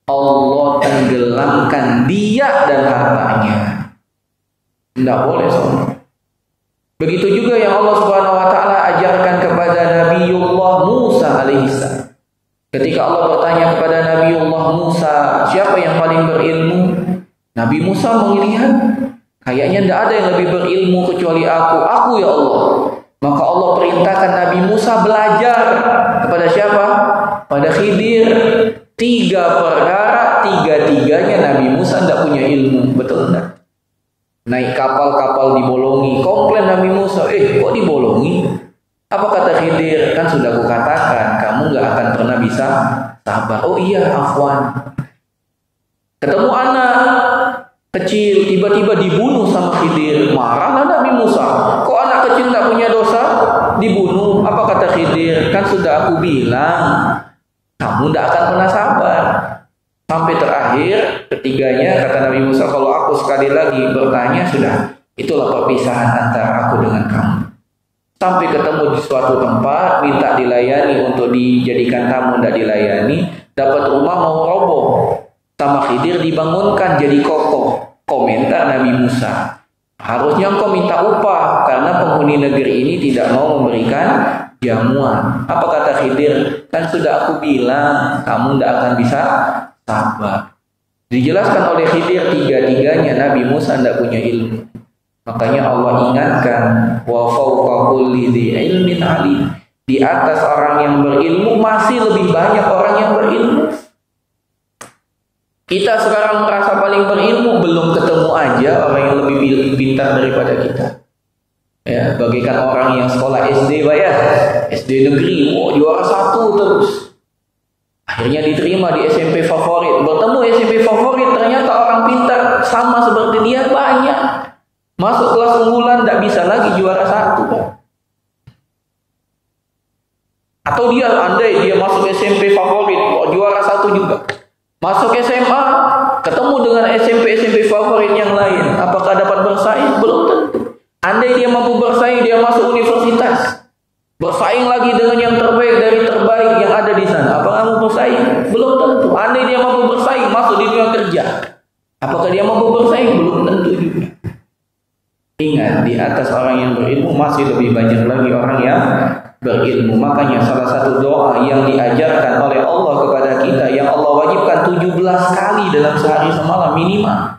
Allah tenggelamkan dia dan hartanya. Tidak boleh sombong. Begitu juga yang Allah Subhanahu wa taala ajarkan kepada Nabiullah Musa alaihissalam. Ketika Allah bertanya kepada Nabiullah Musa, siapa yang paling berilmu? Nabi Musa melihat, kayaknya tidak ada yang lebih berilmu kecuali aku ya Allah. Maka Allah perintahkan Nabi Musa belajar kepada siapa? Pada Khidir. 3 perkara, 3-tiganya Nabi Musa tidak punya ilmu. Betul tidak? Naik kapal dibolongi. Komplain Nabi Musa, kok dibolongi? Apa kata Khidir? Kan sudah kukatakan, kamu gak akan pernah bisa sabar. Oh iya, afwan. Ketemu anak kecil, tiba-tiba dibunuh sama Khidir. Marahlah Nabi Musa. Kok anak kecil gak punya dosa? Dibunuh. Apa kata Khidir? Kan sudah aku bilang, kamu gak akan pernah sabar. Sampai terakhir, ketiganya kata Nabi Musa, kalau aku sekali lagi bertanya, sudah, itulah perpisahan antara aku dengan kamu. Sampai ketemu di suatu tempat, minta dilayani untuk dijadikan tamu, tidak dilayani. Dapat rumah mau roboh, sama Khidir dibangunkan jadi kokoh. Komentar Nabi Musa, harusnya engkau minta upah, karena penghuni negeri ini tidak mau memberikan jamuan. Apa kata Khidir? Kan sudah aku bilang, kamu tidak akan bisa sabar. Dijelaskan oleh Khidir, 3-tiganya Nabi Musa tidak punya ilmu. Makanya Allah ingatkan, wa fawqa kulli dzi ilmin alim. Di atas orang yang berilmu masih lebih banyak orang yang berilmu. Kita sekarang merasa paling berilmu, belum ketemu aja orang yang lebih pintar daripada kita. Ya, bagaikan orang yang sekolah SD, Pak ya. SD negeri, juara 1 terus. Akhirnya diterima di SMP favorit. Bertemu SMP favorit, ternyata orang pintar sama seperti dia banyak. Masuk kelas unggulan tidak bisa lagi juara 1. Atau andai dia masuk SMP favorit, juara 1 juga. Masuk SMA, ketemu dengan SMP favorit yang lain. Apakah dapat bersaing? Belum tentu. Andai dia mampu bersaing, dia masuk universitas. Bersaing lagi dengan yang terbaik dari terbaik yang ada di sana. Apakah mampu bersaing? Belum tentu. Andai dia mampu bersaing, masuk di dunia kerja. Apakah dia mampu bersaing? Belum tentu juga. Ingat, di atas orang yang berilmu masih lebih banyak lagi orang yang berilmu. Makanya salah satu doa yang diajarkan oleh Allah kepada kita, yang Allah wajibkan 17 kali dalam sehari semalam minimal,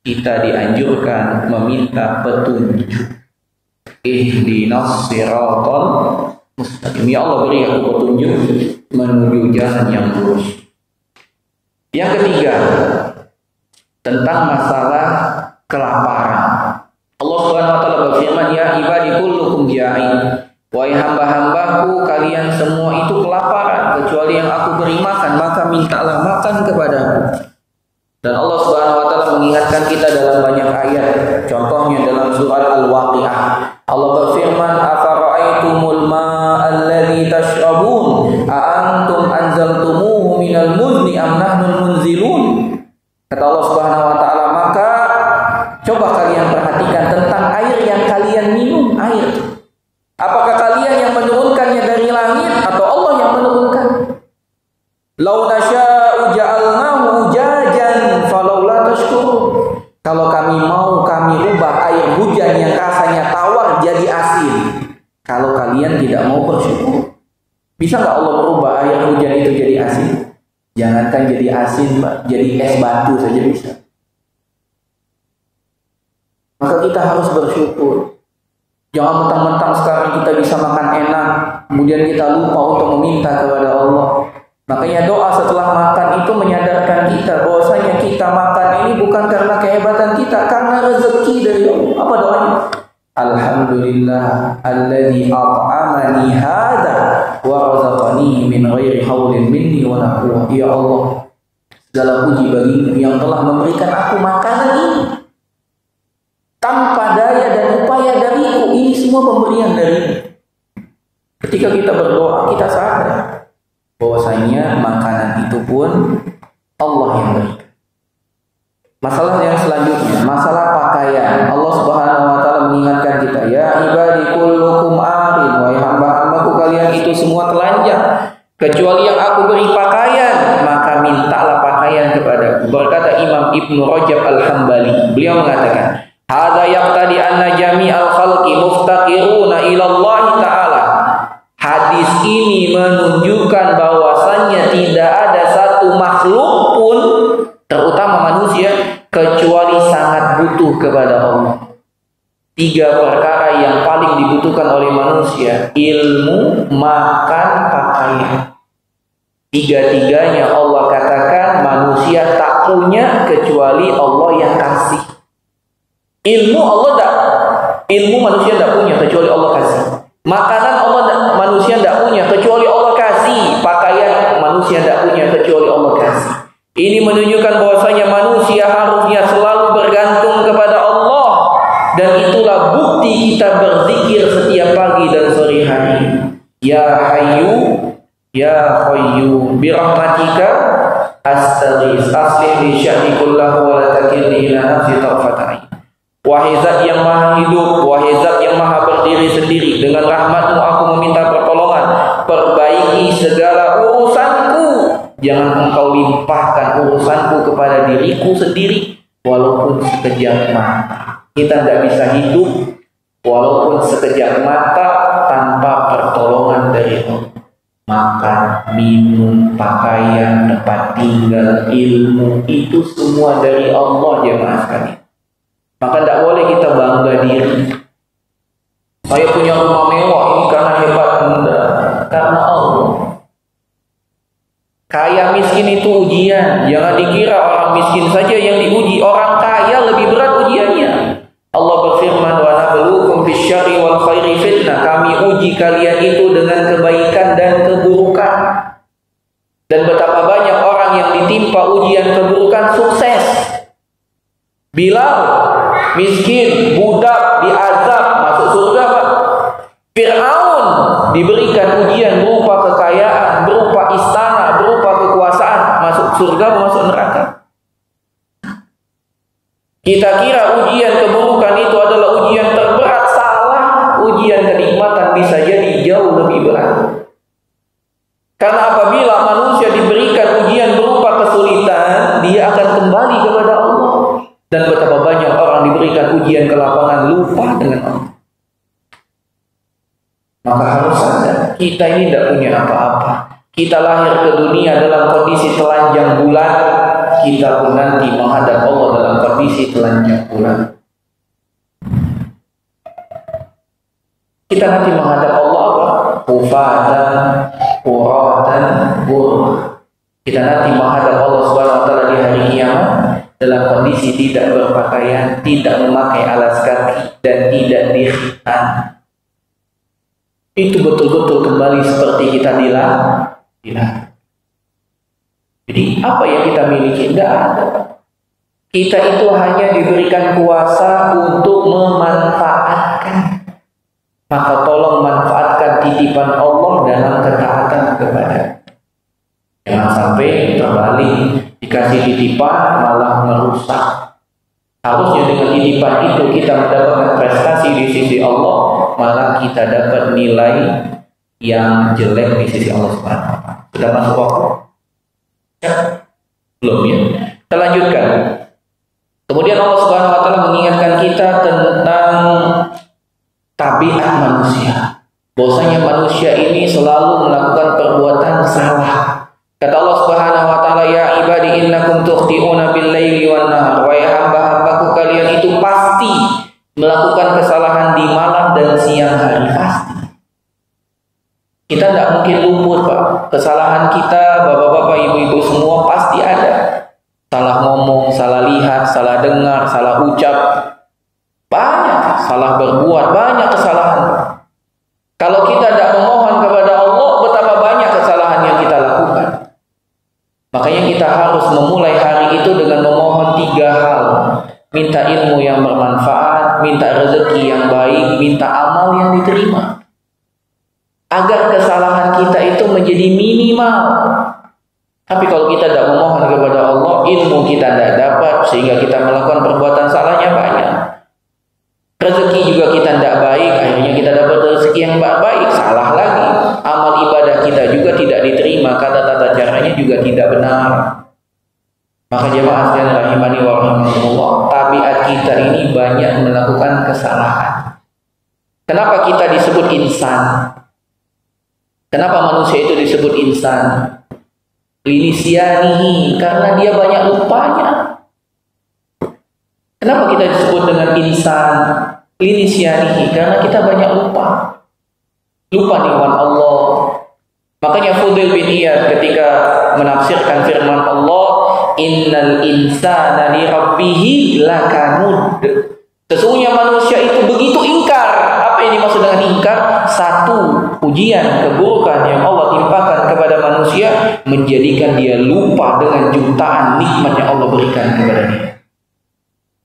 kita dianjurkan meminta petunjuk. Ihdinas siratal mustaqim. Ya Allah, beri aku petunjuk menuju jalan yang lurus. Yang ketiga, tentang masalah kelaparan. Allah Subhanahu wa taala berfirman, ya ibadi kullukum ja'in. Wahai hamba-hambaku, kalian semua itu kelaparan kecuali yang aku beri makan, maka mintalah makan kepadaku. Dan Allah Subhanahu wa taala mengingatkan kita dalam banyak ayat. Contohnya dalam surat Al-Waqiah. Allah berfirman, afara'aitumul ma'al ladzi tashrabun a antum anzaltumuhu minal muzni am nahnul munzilun. Kata Allah Subhanahu wa taala, maka coba kalian perhatikan tentang air yang kalian minum, air. Apakah kalian yang menurunkannya dari langit atau Allah yang menurunkan? Lau nasya'u ja'alnahu ujajan falaula tashkurun. Kalau kami mau, kami ubah air hujan yang rasanya tawar jadi asin. Kalau kalian tidak mau bersyukur. Bisa nggak Allah merubah air hujan itu jadi asin? Jangankan jadi asin, Pak, jadi es batu saja bisa. Maka kita harus bersyukur. Jangan mentang-mentang sekarang kita bisa makan enak, kemudian kita lupa untuk meminta kepada Allah. Makanya doa setelah makan itu menyadarkan kita bahwasanya kita makan ini bukan karena kehebatan kita, karena rezeki dari Allah. Apa doanya? Alhamdulillah alladzi at'amani hadza wa razaqani min ghairi haulin minni wa la quwwata. Ya Allah, segala puji bagimu yang telah memberikan aku makanan ini tanpa daya dan upaya dariku. Ini semua pemberian darimu. Ketika kita berdoa, kita sadar bahwasanya makanan itu pun Allah yang beri. Masalah yang selanjutnya, masalah pakaian. Allah Subhanahu wa taala mengingatkan kita, ya ibadi kullukum arin, wahai hamba-hambaku kalian itu semua telanjang kecuali yang aku beri pakaian, maka mintalah pakaian kepadaku. Berkata Imam Ibnu Rajab Al-Hambali, beliau mengatakan, Hadza yaqtadi anna jami'al khalqi muftaqiruna ila Allah Ta'ala. Hadis ini menunjukkan bahwasannya tidak ada satu makhluk pun, terutama manusia, kecuali sangat butuh kepada Allah. 3 perkara yang paling dibutuhkan oleh manusia: ilmu, makan, pakaian. 3-tiganya Allah katakan manusia tak punya kecuali Allah yang kasih. Ilmu manusia tak punya kecuali Allah kasih. Makanan manusia tak punya kecuali Allah kasih. Pakaian manusia tak punya kecuali Allah kasih. Ini menunjukkan bahwasanya manusia harusnya selalu bergantung kepada Allah, dan itulah bukti kita berzikir setiap pagi dan sore hari. Ya Hayyu Ya Qayyum bi rahmatika astaghits aslih li sya'ni kullahu wa la takilni ila nafsi tarfata ain. Wahai Zat yang maha hidup, wahai Zat yang maha berdiri sendiri, dengan rahmat-Mu aku meminta pertolongan. Perbaiki segala urusanku, jangan Engkau limpahkan urusanku kepada diriku sendiri walaupun sekejap mata. Kita tidak bisa hidup walaupun sekejap mata tanpa pertolongan dari Allah. Makan, minum, pakaian, tempat tinggal, ilmu, itu semua dari Allah, jemaah sekalian. Maka tidak boleh kita bangga diri. Saya punya rumah mewah, ini karena hebat Anda, karena Allah. Kaya miskin itu ujian. Jangan dikira orang miskin saja yang diuji, orang kaya lebih berat ujiannya. Allah berfirman, wa nabluukum bisyarri wal khairi fitnah. Kami uji kalian itu dengan kebaikan dan keburukan. Dan betapa banyak orang yang ditimpa ujian keburukan sukses. Bilal miskin, budak, diazab, masuk surga, Pak. Fir'aun diberikan ujian berupa kekayaan, berupa istana, berupa kekuasaan, masuk surga, masuk neraka. Kita kira ujian keburukan itu adalah ujian terberat. Salah. Ujian kenikmatan bisa jadi jauh lebih berat. Karena apabila manusia diberikan ujian berupa kesulitan, dia akan kembali kepada Allah. Dan betapa banyak orang diberikan ujian kelapangan, lupa dengan Allah. Maka harus sadar, kita ini tidak punya apa-apa. Kita lahir ke dunia dalam kondisi telanjang bulan. Kita pun nanti menghadap Allah dalam kondisi telanjang bulan. Kita nanti menghadap Allah apa? Hufatan, uratan, ghurla. Kita nanti menghadap Allah Subhanahu wa taala di hari kiamat dalam kondisi tidak berpakaian, tidak memakai alas kaki, dan tidak dikhitan. Itu betul-betul kembali seperti kita dilarang. Jadi apa yang kita miliki? Tidak ada. Kita itu hanya diberikan kuasa untuk memanfaatkan. Maka tolong manfaatkan titipan Allah dalam ketaatan kepada. Jangan sampai terbalik, dikasih titipan malah merusak. Harusnya dengan titipan itu kita mendapatkan prestasi di sisi Allah, malah kita dapat nilai yang jelek di sisi Allah Subhanahu wa taala. Sudah masuk waktu? Ya? Belum ya? Kita lanjutkan. Kemudian Allah Subhanahu wa taala mengingatkan kita tentang tabiat manusia. Bahwasanya manusia ini selalu melakukan perbuatan salah. Kata Allah Subhanahu wa taala, ya ibadi innakum tukhti'una bil-laili wan-nahar. Wahai hamba-hambaku, kalian itu pasti melakukan kesalahan di malam dan siang hari, pasti. Kita tidak mungkin luput, Pak. Kesalahan kita, bapak-bapak, ibu-ibu semua pasti ada. Salah ngomong, salah lihat, salah dengar, salah ucap. Banyak, salah berbuat, banyak kesalahan. Kalau kita tidak memohon kepada Allah, betapa banyak kesalahan yang kita lakukan. Makanya kita harus memulai hari itu dengan memohon 3 hal. Minta ilmu yang bermanfaat, minta rezeki yang baik, minta amal yang diterima. Agar kesalahan kita itu menjadi minimal. Tapi kalau kita tidak memohon kepada Allah, ilmu kita tidak dapat, sehingga kita melakukan perbuatan salahnya banyak. Rezeki juga kita tidak baik, akhirnya kita dapat rezeki yang baik, salah lagi. Amal ibadah kita juga tidak diterima, kata tata caranya juga tidak benar. Maka jemaah sekalian rahimani wa rahimakumullah, tabiat kita ini banyak melakukan kesalahan. Kenapa kita disebut insan? Kenapa manusia itu disebut insan? Linisyanihi, karena dia banyak lupanya. Kenapa kita disebut dengan insan? Linisyanihi, karena kita banyak lupa. Lupa nikmat Allah. Makanya Fudail bin Iyad ketika menafsirkan firman Allah, innal insana li rabbihi lakanud. Sesungguhnya manusia itu begitu ingkar. Apa yang dimaksud dengan ingkar? Satu, ujian keburukan yang Allah timpakan kepada manusia menjadikan dia lupa dengan jutaan nikmat yang Allah berikan kepada dia.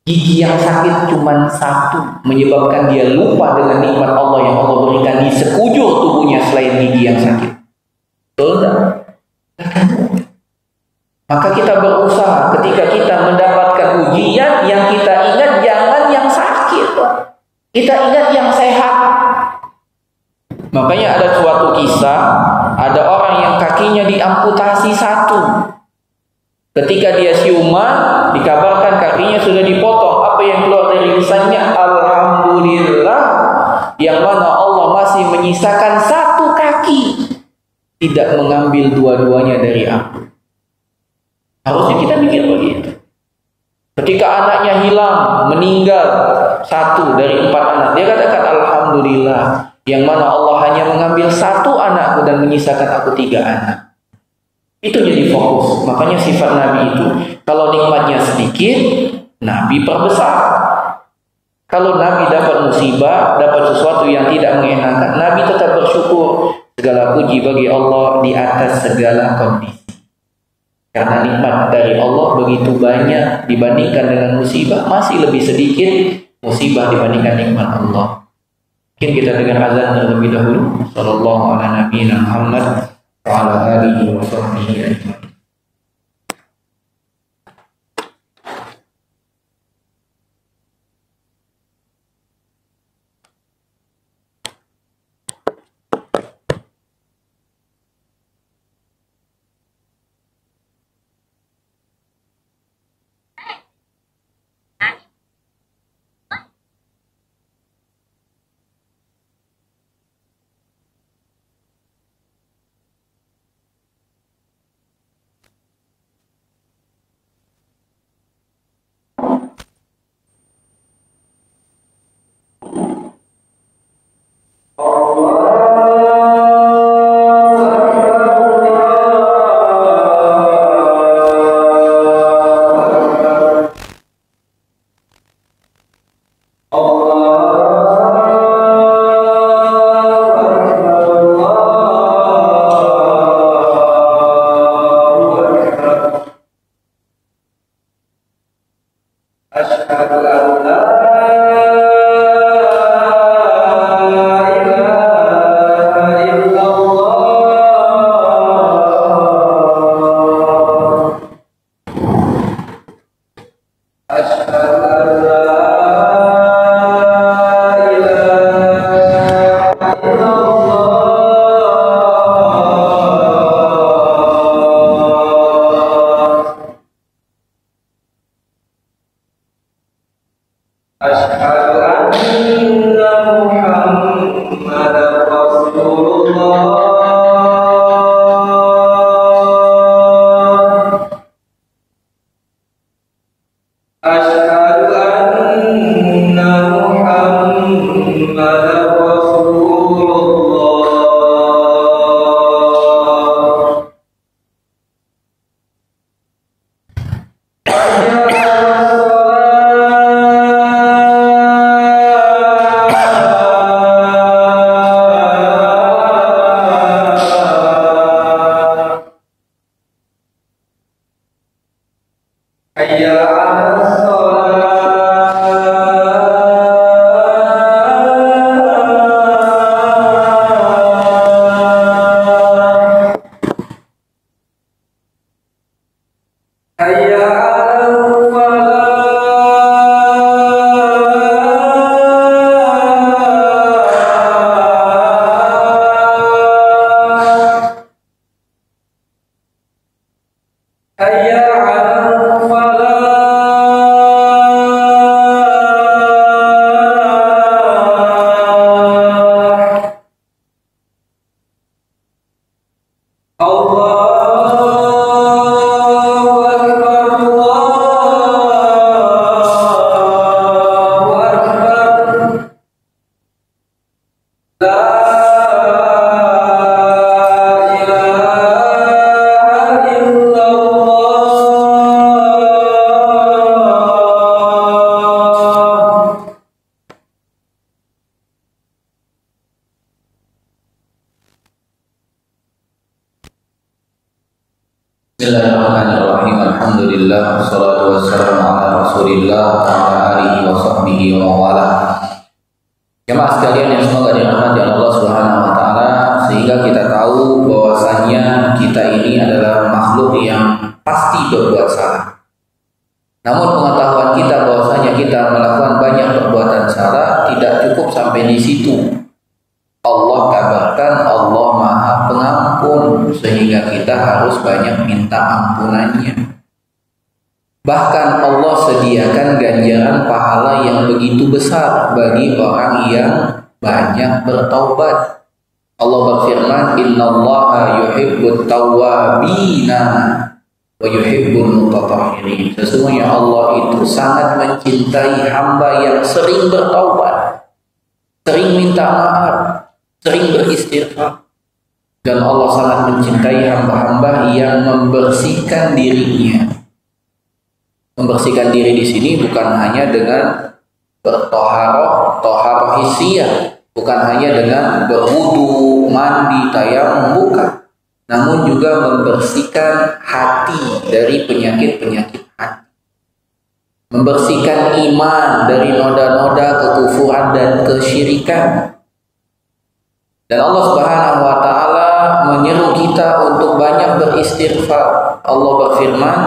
Gigi yang sakit cuma satu, menyebabkan dia lupa dengan nikmat Allah yang Allah berikan di sekujur tubuhnya selain gigi yang sakit. Betul tak? Maka kita berusaha ketika kita mendapatkan ujian, yang kita ingat jangan yang sakit, kita ingat yang sehat. Makanya ada suatu kisah, ada orang yang kakinya diamputasi satu. Ketika dia siuman, dikabarkan kakinya sudah dipotong. Apa yang keluar dari lisannya? Alhamdulillah, yang mana Allah masih menyisakan satu kaki, tidak mengambil dua-duanya dari aku. Harusnya kita mikir begitu. Ketika anaknya hilang, meninggal satu dari 4 anak, dia katakan Alhamdulillah, yang mana Allah hanya mengambil satu anakku dan menyisakan aku 3 anak. Itu jadi fokus. Makanya sifat Nabi itu, kalau nikmatnya sedikit, Nabi perbesar. Kalau Nabi dapat musibah, dapat sesuatu yang tidak mengenakan, Nabi tetap bersyukur. Segala puji bagi Allah di atas segala kondisi. Karena nikmat dari Allah begitu banyak dibandingkan dengan musibah, masih lebih sedikit musibah dibandingkan nikmat Allah. Mungkin kita dengar azan terlebih dahulu. Sallallahu ala nabiyina Muhammad wa ala alihi wa sahbihi ajma'in. Bismillahirrahmanirrahim. Alhamdulillah, wassalatu wassalamu ala Rasulillah wa ala alihi wa sahbihi wa wala. Jemaah sekalian yang semoga dirahmati Allah Subhanahu wa taala, sehingga kita tahu bahwasanya kita ini adalah makhluk yang pasti berbuat salah. Namun pengetahuan kita bahwasanya kita melakukan banyak perbuatan salah tidak cukup sampai di situ. Allah kabarkan Allah Maha Pengampun, sehingga kita harus banyak minta ampunannya. Bahkan Allah sediakan ganjaran pahala yang begitu besar bagi orang yang banyak bertaubat. Allah berfirman, "Innallaha yuhibbut tawwabina wa yuhibbul mutatahhirin." Sesungguhnya Allah itu sangat mencintai hamba yang sering bertaubat, sering minta maaf, sering beristighfar. Dan Allah sangat mencintai hamba-hamba yang membersihkan dirinya. Membersihkan diri di sini bukan hanya dengan bertoharoh, toharoh hissiyah, bukan hanya dengan berwudu, mandi, tayamum, bukan. Namun juga membersihkan hati dari penyakit-penyakit hati. Membersihkan iman dari noda-noda kekufuran dan kesyirikan. Dan Allah Subhanahu wa taala menyeru kita untuk banyak beristighfar. Allah berfirman,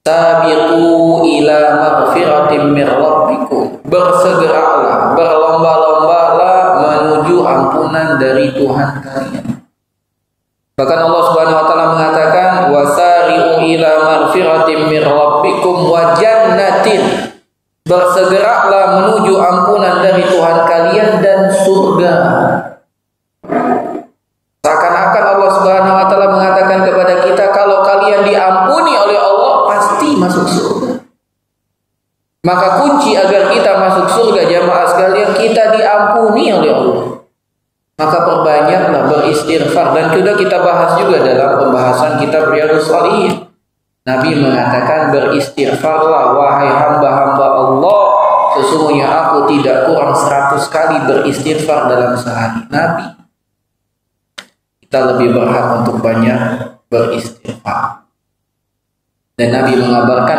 "Sabiqu ila maghfiratin min rabbikum." Bersegeralah, berlomba-lombalah menuju ampunan dari Tuhan kalian. Bahkan Allah Subhanahu wa taala mengatakan, "Wasari'u ila maghfiratin min rabbikum wa jannatin." Bersegeralah menuju ampunan dari Tuhan kalian dan surga. Seakan-akan Allah Subhanahu wa taala mengatakan kepada kita, kalau kalian diampuni oleh Allah pasti masuk surga. Maka kunci agar kita masuk surga, jamaah sekalian, kita diampuni oleh Allah. Maka perbanyaklah beristighfar. Dan sudah kita bahas juga dalam pembahasan kitab Riyadhus Shalihin. Nabi mengatakan, beristighfarlah wahai hamba-hamba Allah, sesungguhnya aku tidak kurang 100 kali beristighfar dalam sehari. Nabi, kita lebih berhak untuk banyak beristighfar. Dan Nabi mengabarkan,